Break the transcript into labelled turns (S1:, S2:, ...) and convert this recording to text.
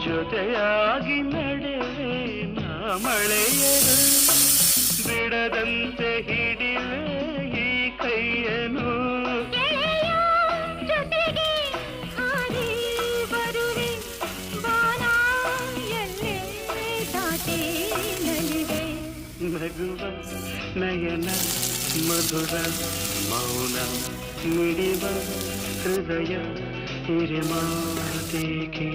S1: ಜೊತೆಯಾಗಿ ನಡೆವೆ ನಾ ಮಳೆಯರು ಬಿಡದಂತೆ ಹಿಡಿವೆ ಈ ಕೈಯನು
S2: ಜೊತೆಗೆ ಹಾರಿ ಬರುವೆ ಬಾಣ ಎಲ್ಲೇ ದಾಟಿ ನಲಿವೆ
S1: ನಗುವ ನಯನ ಮಧುರ ಮೌನ ಮಿಡಿವ ಹೃದಯ ಹಿರಿಮಾತೇಕೆ